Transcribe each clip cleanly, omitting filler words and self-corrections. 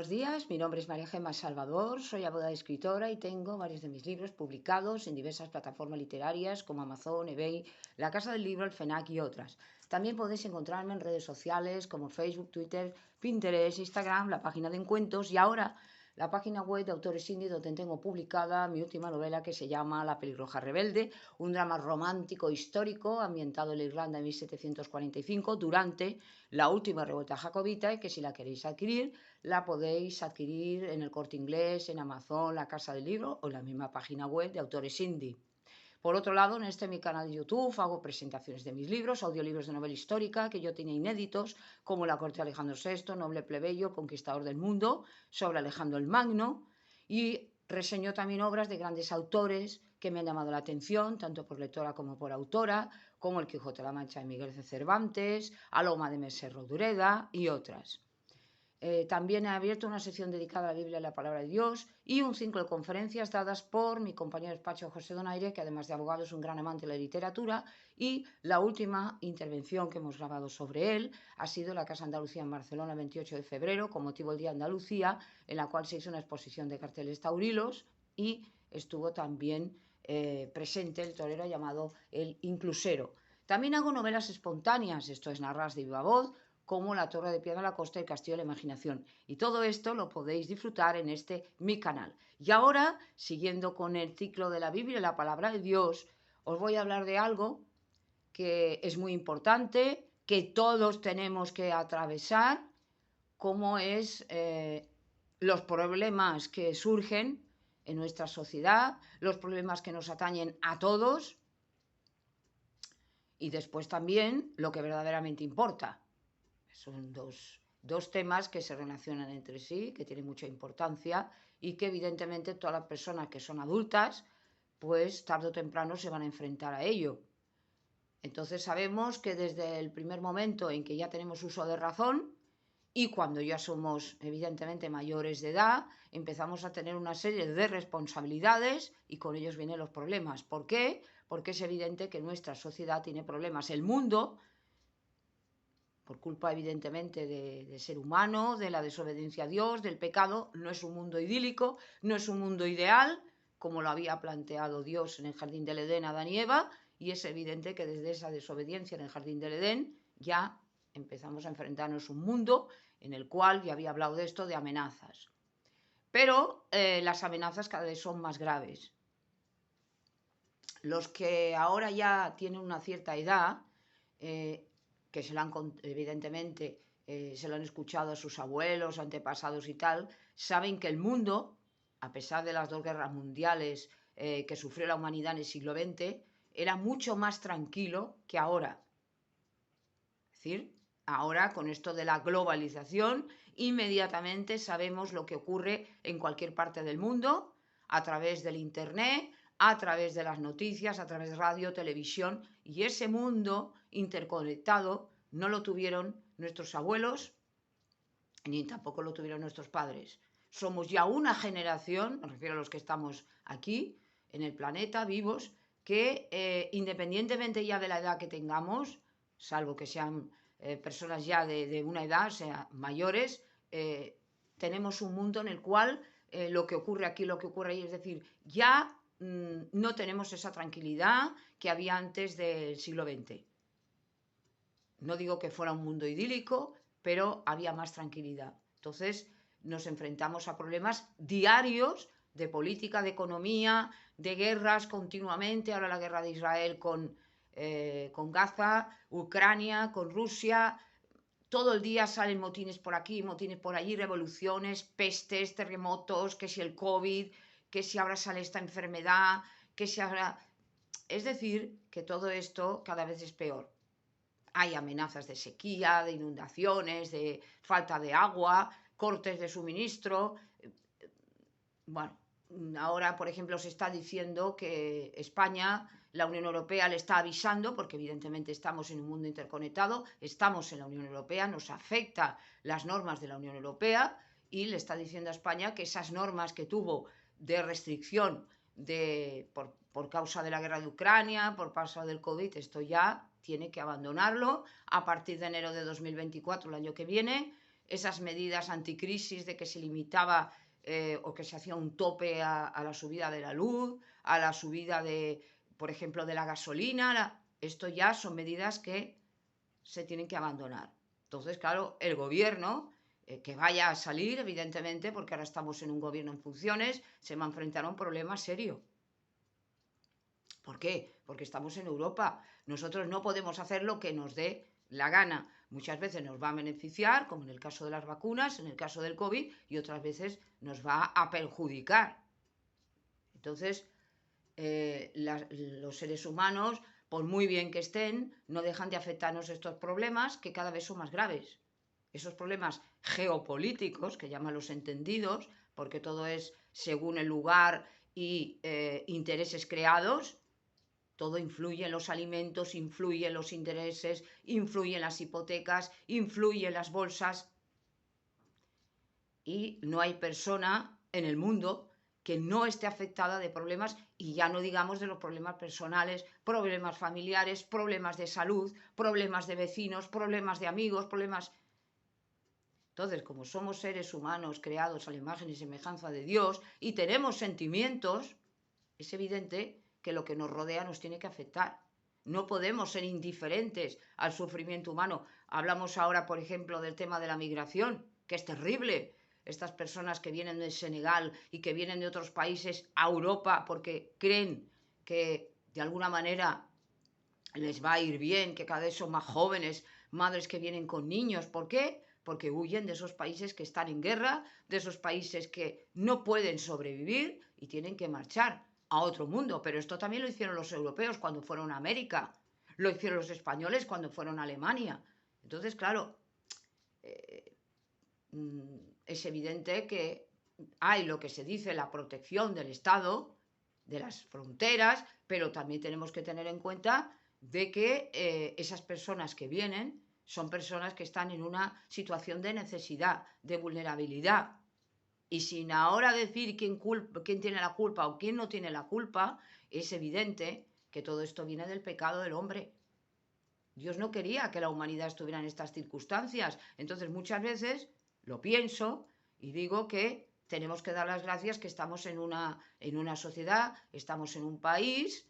Buenos días, mi nombre es María Gemma Salvador, soy abogada y escritora y tengo varios de mis libros publicados en diversas plataformas literarias como Amazon, eBay, La Casa del Libro, el FENAC y otras. También podéis encontrarme en redes sociales como Facebook, Twitter, Pinterest, Instagram, la página de encuentros y ahora la página web de Autores Indie donde tengo publicada mi última novela que se llama La pelirroja rebelde, un drama romántico histórico ambientado en la Irlanda en 1745 durante la última revuelta jacobita y que si la queréis adquirir la podéis adquirir en el Corte Inglés, en Amazon, la Casa del Libro o en la misma página web de Autores Indie. Por otro lado, en mi canal de YouTube hago presentaciones de mis libros, audiolibros de novela histórica que yo tenía inéditos, como La corte de Alejandro VI, Noble plebeyo, Conquistador del mundo, sobre Alejandro el Magno, y reseño también obras de grandes autores que me han llamado la atención, tanto por lectora como por autora, como El Quijote de la Mancha de Miguel de Cervantes, Aloma de Messer Rodureda y otras. También he abierto una sección dedicada a la Biblia y la Palabra de Dios y un ciclo de conferencias dadas por mi compañero de despacho José Donaire, que además de abogado es un gran amante de la literatura, y la última intervención que hemos grabado sobre él ha sido en la Casa Andalucía en Barcelona el 28 de febrero, con motivo del Día de Andalucía, en la cual se hizo una exposición de carteles taurilos y estuvo también presente el torero llamado el Inclusero. También hago novelas espontáneas, esto es narradas de viva voz, como La Torre de Piedra, La Costa y el Castillo de la Imaginación. Y todo esto lo podéis disfrutar en mi canal. Y ahora, siguiendo con el ciclo de la Biblia y la Palabra de Dios, os voy a hablar de algo que es muy importante, que todos tenemos que atravesar, como es los problemas que surgen en nuestra sociedad, los problemas que nos atañen a todos, y después también lo que verdaderamente importa. Son dos temas que se relacionan entre sí, que tienen mucha importancia y que evidentemente todas las personas que son adultas, pues tarde o temprano se van a enfrentar a ello. Entonces sabemos que desde el primer momento en que ya tenemos uso de razón y cuando ya somos evidentemente mayores de edad, empezamos a tener una serie de responsabilidades y con ellos vienen los problemas. ¿Por qué? Porque es evidente que nuestra sociedad tiene problemas. El mundo, por culpa evidentemente de ser humano, de la desobediencia a Dios, del pecado, no es un mundo idílico, no es un mundo ideal, como lo había planteado Dios en el jardín del Edén a Adán y Eva, y es evidente que desde esa desobediencia en el jardín del Edén ya empezamos a enfrentarnos a un mundo en el cual, ya había hablado de esto, de amenazas. Pero las amenazas cada vez son más graves. Los que ahora ya tienen una cierta edad, que se lo han, evidentemente, se lo han escuchado a sus abuelos, antepasados y tal, saben que el mundo, a pesar de las dos guerras mundiales que sufrió la humanidad en el siglo XX, era mucho más tranquilo que ahora. Es decir, ahora con esto de la globalización, inmediatamente sabemos lo que ocurre en cualquier parte del mundo a través del Internet, a través de las noticias, a través de radio, televisión, y ese mundo interconectado no lo tuvieron nuestros abuelos ni tampoco lo tuvieron nuestros padres. Somos ya una generación, me refiero a los que estamos aquí en el planeta vivos, que independientemente ya de la edad que tengamos, salvo que sean personas ya de una edad, o sea, mayores, tenemos un mundo en el cual lo que ocurre aquí, lo que ocurre ahí, es decir, ya no tenemos esa tranquilidad que había antes del siglo XX. No digo que fuera un mundo idílico, pero había más tranquilidad. Entonces nos enfrentamos a problemas diarios de política, de economía, de guerras continuamente. Ahora la guerra de Israel con Gaza, Ucrania, con Rusia. Todo el día salen motines por aquí, motines por allí, revoluciones, pestes, terremotos, que si el COVID, que si ahora sale esta enfermedad, que si ahora... Es decir, que todo esto cada vez es peor. Hay amenazas de sequía, de inundaciones, de falta de agua, cortes de suministro. Bueno, ahora, por ejemplo, se está diciendo que España, la Unión Europea le está avisando, porque evidentemente estamos en un mundo interconectado, estamos en la Unión Europea, nos afecta las normas de la Unión Europea y le está diciendo a España que esas normas que tuvo de restricción por causa de la guerra de Ucrania, por causa del COVID, esto ya tiene que abandonarlo a partir de enero de 2024, el año que viene. esas medidas anticrisis de que se limitaba o que se hacía un tope a la subida de la luz, a la subida de, por ejemplo, de la gasolina. Esto ya son medidas que se tienen que abandonar. Entonces, claro, el gobierno, que vaya a salir, evidentemente, porque ahora estamos en un gobierno en funciones, se va a enfrentar a un problema serio. ¿Por qué? Porque estamos en Europa. Nosotros no podemos hacer lo que nos dé la gana. Muchas veces nos va a beneficiar, como en el caso de las vacunas, en el caso del COVID, y otras veces nos va a perjudicar. Entonces, los seres humanos, por muy bien que estén, no dejan de afectarnos estos problemas que cada vez son más graves. Esos problemas geopolíticos, que llaman los entendidos, porque todo es según el lugar y intereses creados. Todo influye en los alimentos, influye en los intereses, influye en las hipotecas, influye en las bolsas. Y no hay persona en el mundo que no esté afectada de problemas, y ya no digamos de los problemas personales, problemas familiares, problemas de salud, problemas de vecinos, problemas de amigos, problemas... Entonces, como somos seres humanos creados a la imagen y semejanza de Dios y tenemos sentimientos, es evidente que lo que nos rodea nos tiene que afectar. No podemos ser indiferentes al sufrimiento humano. Hablamos ahora, por ejemplo, del tema de la migración, que es terrible. Estas personas que vienen de Senegal y que vienen de otros países a Europa porque creen que de alguna manera les va a ir bien, que cada vez son más jóvenes, madres que vienen con niños. ¿Por qué? Porque huyen de esos países que están en guerra, de esos países que no pueden sobrevivir y tienen que marchar a otro mundo. Pero esto también lo hicieron los europeos cuando fueron a América, lo hicieron los españoles cuando fueron a Alemania. Entonces, claro, es evidente que hay lo que se dice la protección del Estado, de las fronteras, pero también tenemos que tener en cuenta de que esas personas que vienen son personas que están en una situación de necesidad, de vulnerabilidad. Y sin ahora decir quién tiene la culpa o quién no tiene la culpa, es evidente que todo esto viene del pecado del hombre. Dios no quería que la humanidad estuviera en estas circunstancias. Entonces muchas veces lo pienso y digo que tenemos que dar las gracias que estamos en una sociedad, estamos en un país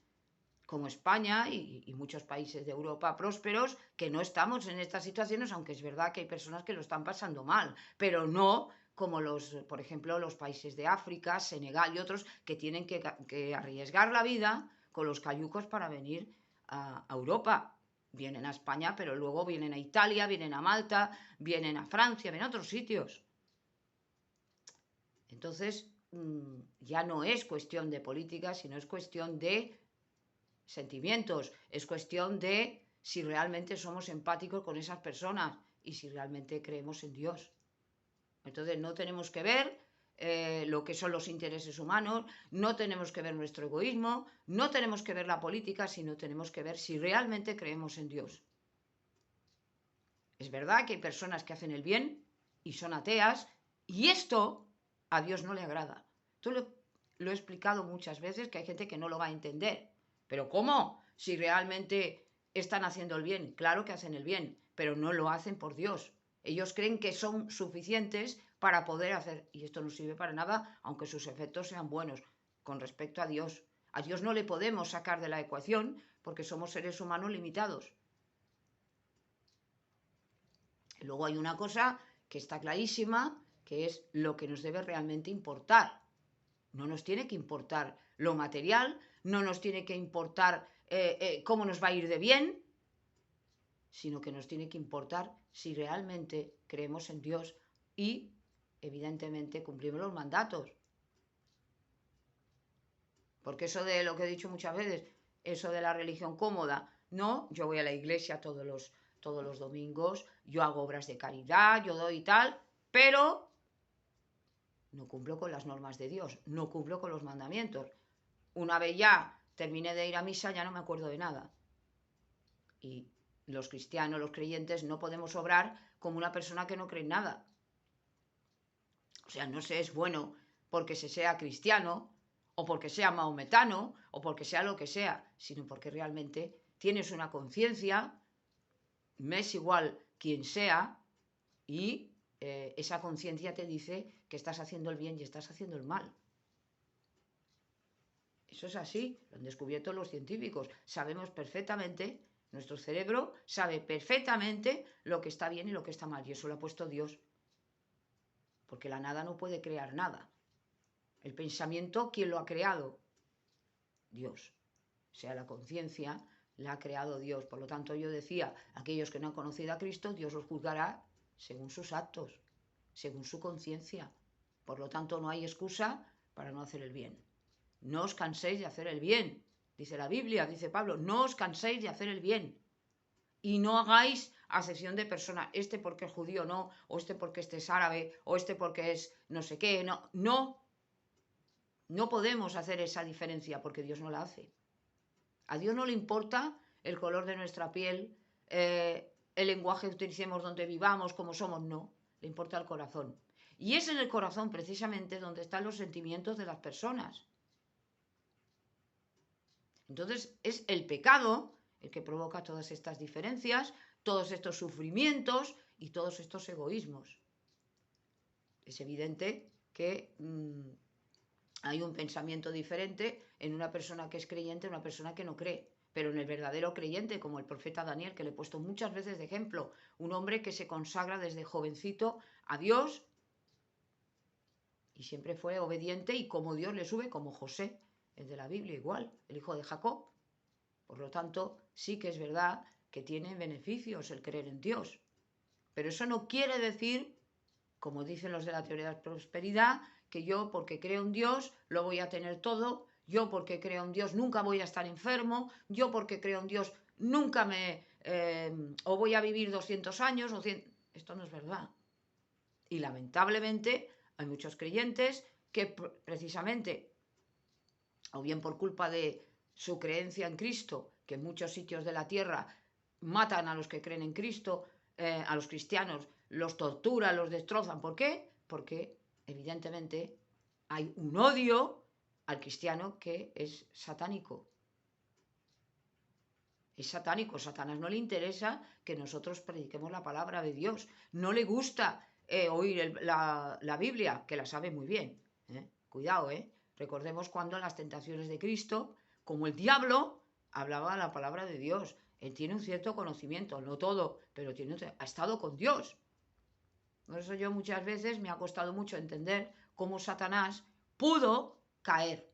como España y muchos países de Europa prósperos, que no estamos en estas situaciones, aunque es verdad que hay personas que lo están pasando mal, pero no como por ejemplo, los países de África, Senegal y otros, que tienen que arriesgar la vida con los cayucos para venir a Europa. Vienen a España, pero luego vienen a Italia, vienen a Malta, vienen a Francia, vienen a otros sitios. Entonces, ya no es cuestión de política, sino es cuestión de sentimientos, es cuestión de si realmente somos empáticos con esas personas y si realmente creemos en Dios. Entonces no tenemos que ver lo que son los intereses humanos, no tenemos que ver nuestro egoísmo, no tenemos que ver la política, sino tenemos que ver si realmente creemos en Dios. Es verdad que hay personas que hacen el bien y son ateas, y esto a Dios no le agrada. Esto lo he explicado muchas veces, que hay gente que no lo va a entender. ¿Pero cómo? Si realmente están haciendo el bien. Claro que hacen el bien, pero no lo hacen por Dios. Ellos creen que son suficientes para poder hacer, y esto no sirve para nada, aunque sus efectos sean buenos, con respecto a Dios. A Dios no le podemos sacar de la ecuación porque somos seres humanos limitados. Luego hay una cosa que está clarísima, que es lo que nos debe realmente importar. No nos tiene que importar lo material, no nos tiene que importar cómo nos va a ir de bien, sino que nos tiene que importar si realmente creemos en Dios y, evidentemente, cumplimos los mandatos. Porque eso de lo que he dicho muchas veces, eso de la religión cómoda, no, yo voy a la iglesia todos los domingos, yo hago obras de caridad, yo doy y tal, pero no cumplo con las normas de Dios, no cumplo con los mandamientos. Una vez ya terminé de ir a misa, ya no me acuerdo de nada. Y los cristianos, los creyentes, no podemos obrar como una persona que no cree en nada. O sea, no se es bueno porque se sea cristiano, o porque sea maometano, o porque sea lo que sea, sino porque realmente tienes una conciencia, me es igual quien sea, y esa conciencia te dice que estás haciendo el bien y estás haciendo el mal. Eso es así, lo han descubierto los científicos. Sabemos perfectamente, nuestro cerebro sabe perfectamente lo que está bien y lo que está mal. Y eso lo ha puesto Dios. Porque la nada no puede crear nada. El pensamiento, ¿quién lo ha creado? Dios. O sea, la conciencia la ha creado Dios. Por lo tanto, yo decía, aquellos que no han conocido a Cristo, Dios los juzgará según sus actos, según su conciencia. Por lo tanto, no hay excusa para no hacer el bien. No os canséis de hacer el bien, dice la Biblia, dice Pablo, no os canséis de hacer el bien. Y no hagáis acepción de persona, este porque es judío, no, o este porque este es árabe, o este porque es no sé qué, no, no. No podemos hacer esa diferencia porque Dios no la hace. A Dios no le importa el color de nuestra piel, el lenguaje que utilicemos, donde vivamos, cómo somos, no. Le importa el corazón. Y es en el corazón precisamente donde están los sentimientos de las personas. Entonces es el pecado el que provoca todas estas diferencias, todos estos sufrimientos y todos estos egoísmos. Es evidente que hay un pensamiento diferente en una persona que es creyente y una persona que no cree. Pero en el verdadero creyente, como el profeta Daniel, que le he puesto muchas veces de ejemplo, un hombre que se consagra desde jovencito a Dios y siempre fue obediente, y como Dios le sube, como José, el de la Biblia, igual, el hijo de Jacob. Por lo tanto, sí que es verdad que tiene beneficios el creer en Dios. Pero eso no quiere decir, como dicen los de la teoría de la prosperidad, que yo porque creo en Dios lo voy a tener todo, yo porque creo en Dios nunca voy a estar enfermo, yo porque creo en Dios nunca o voy a vivir 200 años, o 100... Esto no es verdad. Y lamentablemente hay muchos creyentes que precisamente, o bien por culpa de su creencia en Cristo, que en muchos sitios de la tierra matan a los que creen en Cristo, a los cristianos, los torturan, los destrozan. ¿Por qué? Porque evidentemente hay un odio al cristiano que es satánico. Es satánico. Satanás no le interesa que nosotros prediquemos la palabra de Dios. No le gusta oír la Biblia, que la sabe muy bien. Cuidado, Recordemos cuando en las tentaciones de Cristo, como el diablo hablaba la palabra de Dios. Él tiene un cierto conocimiento, no todo, pero ha estado con Dios. Por eso yo muchas veces me ha costado mucho entender cómo Satanás pudo caer,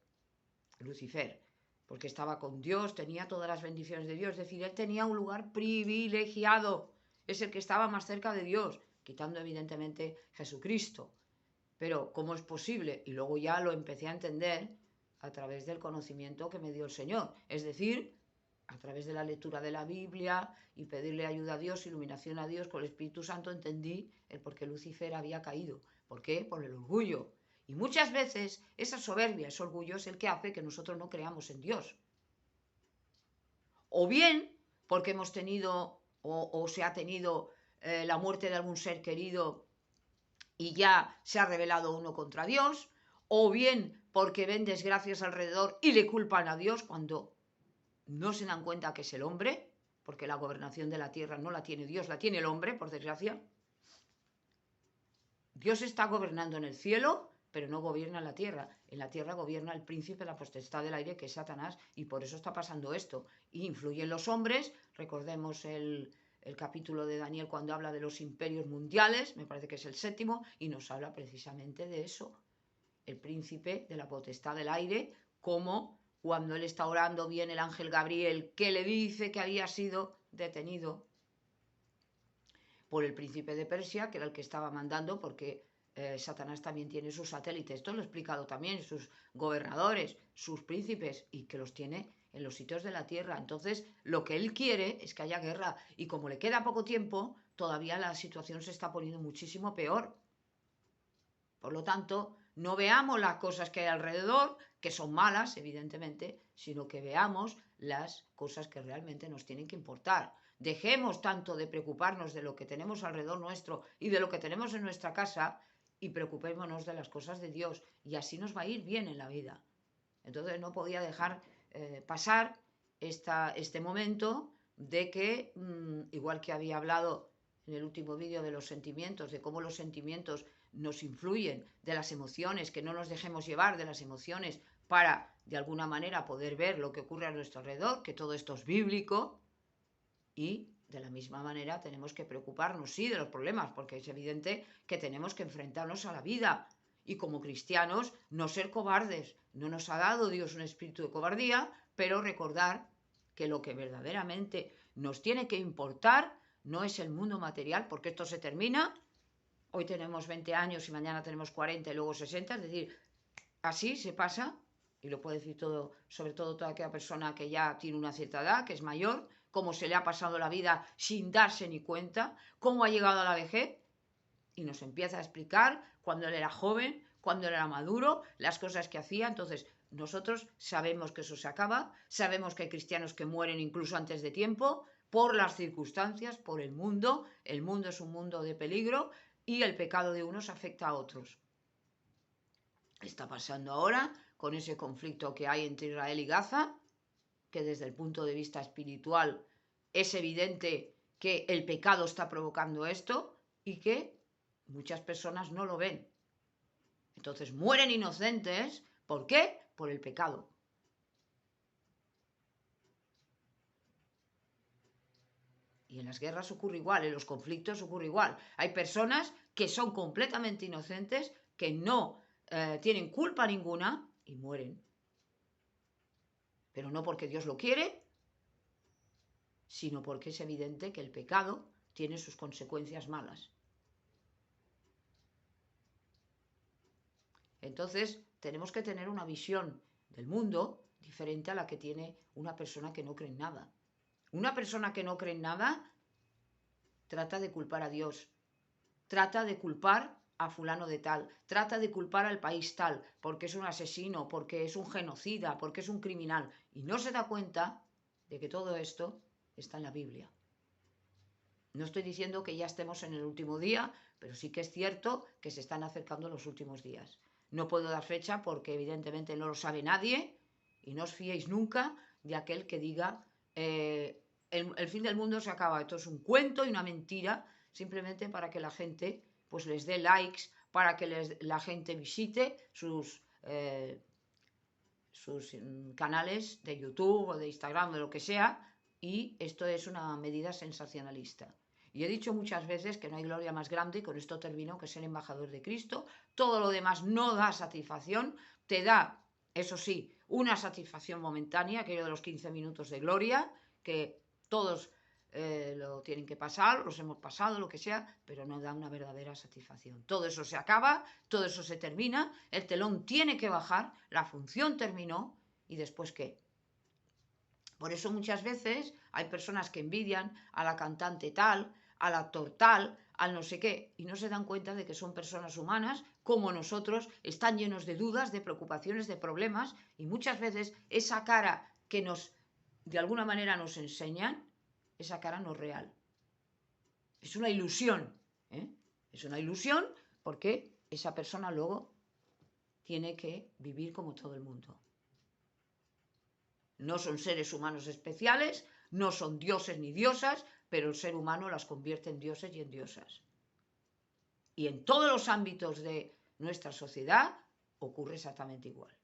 Lucifer, porque estaba con Dios, tenía todas las bendiciones de Dios, es decir, él tenía un lugar privilegiado, es el que estaba más cerca de Dios, quitando evidentemente Jesucristo. Pero ¿cómo es posible? Y luego ya lo empecé a entender a través del conocimiento que me dio el Señor. Es decir, a través de la lectura de la Biblia y pedirle ayuda a Dios, iluminación a Dios, con el Espíritu Santo entendí el por qué Lucifer había caído. ¿Por qué? Por el orgullo. Y muchas veces esa soberbia, ese orgullo es el que hace que nosotros no creamos en Dios. O bien porque hemos tenido o se ha tenido la muerte de algún ser querido y ya se ha rebelado uno contra Dios, o bien porque ven desgracias alrededor y le culpan a Dios cuando no se dan cuenta que es el hombre, porque la gobernación de la tierra no la tiene Dios, la tiene el hombre, por desgracia. Dios está gobernando en el cielo, pero no gobierna en la tierra. En la tierra gobierna el príncipe de la potestad del aire, que es Satanás, y por eso está pasando esto. Y influyen los hombres, recordemos el capítulo de Daniel cuando habla de los imperios mundiales, me parece que es el 7º, y nos habla precisamente de eso. El príncipe de la potestad del aire, como cuando él está orando viene el ángel Gabriel, que le dice que había sido detenido por el príncipe de Persia, que era el que estaba mandando, porque Satanás también tiene sus satélites, esto lo he explicado también, sus gobernadores, sus príncipes, y que los tiene en los sitios de la tierra. Entonces, lo que él quiere es que haya guerra, y como le queda poco tiempo, todavía la situación se está poniendo muchísimo peor. Por lo tanto, no veamos las cosas que hay alrededor, que son malas, evidentemente, sino que veamos las cosas que realmente nos tienen que importar. Dejemos tanto de preocuparnos de lo que tenemos alrededor nuestro y de lo que tenemos en nuestra casa y preocupémonos de las cosas de Dios, y así nos va a ir bien en la vida. Entonces no podía dejar pasar este momento de que, igual que había hablado en el último vídeo de los sentimientos, de cómo los sentimientos nos influyen, de las emociones, que no nos dejemos llevar de las emociones para, de alguna manera, poder ver lo que ocurre a nuestro alrededor, que todo esto es bíblico. Y de la misma manera tenemos que preocuparnos, sí, de los problemas, porque es evidente que tenemos que enfrentarnos a la vida. Y como cristianos, no ser cobardes. No nos ha dado Dios un espíritu de cobardía, pero recordar que lo que verdaderamente nos tiene que importar no es el mundo material, porque esto se termina. Hoy tenemos 20 años y mañana tenemos 40 y luego 60, es decir, así se pasa, y lo puede decir todo, sobre todo toda aquella persona que ya tiene una cierta edad, que es mayor, cómo se le ha pasado la vida sin darse ni cuenta, cómo ha llegado a la vejez, y nos empieza a explicar cuando él era joven, cuando él era maduro, las cosas que hacía. Entonces, nosotros sabemos que eso se acaba, sabemos que hay cristianos que mueren incluso antes de tiempo, por las circunstancias, por el mundo es un mundo de peligro, y el pecado de unos afecta a otros. Está pasando ahora con ese conflicto que hay entre Israel y Gaza, que desde el punto de vista espiritual es evidente que el pecado está provocando esto y que muchas personas no lo ven. Entonces mueren inocentes. ¿Por qué? Por el pecado. Y en las guerras ocurre igual, en los conflictos ocurre igual. Hay personas que son completamente inocentes, que no tienen culpa ninguna y mueren. Pero no porque Dios lo quiere, sino porque es evidente que el pecado tiene sus consecuencias malas. Entonces, tenemos que tener una visión del mundo diferente a la que tiene una persona que no cree en nada. Una persona que no cree en nada trata de culpar a Dios, trata de culpar a fulano de tal, trata de culpar al país tal, porque es un asesino, porque es un genocida, porque es un criminal, y no se da cuenta de que todo esto está en la Biblia. No estoy diciendo que ya estemos en el último día, pero sí que es cierto que se están acercando los últimos días. No puedo dar fecha porque evidentemente no lo sabe nadie, y no os fiéis nunca de aquel que diga el fin del mundo se acaba. Esto es un cuento y una mentira, simplemente para que la gente pues les dé likes, para que la gente visite sus canales de YouTube o de Instagram, de lo que sea, y esto es una medida sensacionalista. Y he dicho muchas veces que no hay gloria más grande, y con esto termino, que ser embajador de Cristo. Todo lo demás no da satisfacción, te da, eso sí, una satisfacción momentánea, aquello de los 15 minutos de gloria, que todos lo tienen que pasar, los hemos pasado, lo que sea, pero no da una verdadera satisfacción. Todo eso se acaba, todo eso se termina, el telón tiene que bajar, la función terminó, ¿y después qué? Por eso muchas veces hay personas que envidian a la cantante tal, al actor tal, al no sé qué, y no se dan cuenta de que son personas humanas como nosotros, están llenos de dudas, de preocupaciones, de problemas, y muchas veces esa cara que de alguna manera nos enseñan, esa cara no es real. Es una ilusión, ¿eh? Es una ilusión porque esa persona luego tiene que vivir como todo el mundo. No son seres humanos especiales, no son dioses ni diosas, pero el ser humano las convierte en dioses y en diosas. Y en todos los ámbitos de nuestra sociedad ocurre exactamente igual.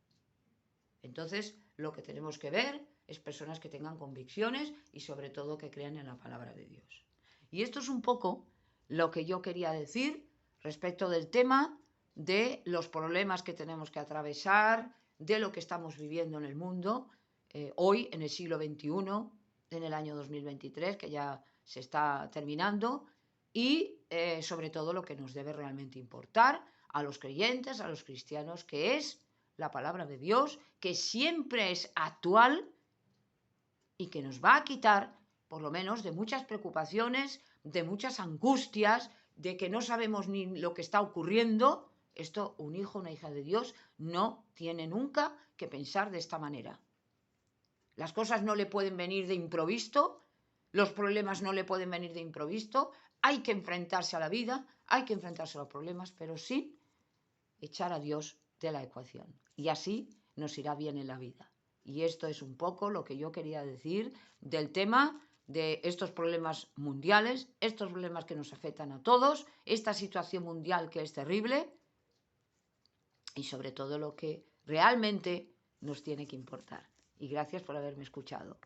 Entonces, lo que tenemos que ver es personas que tengan convicciones y sobre todo que crean en la palabra de Dios. Y esto es un poco lo que yo quería decir respecto del tema de los problemas que tenemos que atravesar, de lo que estamos viviendo en el mundo, hoy en el siglo XXI, en el año 2023, que ya se está terminando, y sobre todo lo que nos debe realmente importar a los creyentes, a los cristianos, que es la palabra de Dios, que siempre es actual y que nos va a quitar, por lo menos, de muchas preocupaciones, de muchas angustias, de que no sabemos ni lo que está ocurriendo. Esto, un hijo, una hija de Dios, no tiene nunca que pensar de esta manera. Las cosas no le pueden venir de improviso, los problemas no le pueden venir de improviso, hay que enfrentarse a la vida, hay que enfrentarse a los problemas, pero sin echar a Dios de la ecuación. Y así nos irá bien en la vida. Y esto es un poco lo que yo quería decir del tema de estos problemas mundiales, estos problemas que nos afectan a todos, esta situación mundial que es terrible y sobre todo lo que realmente nos tiene que importar. Y gracias por haberme escuchado.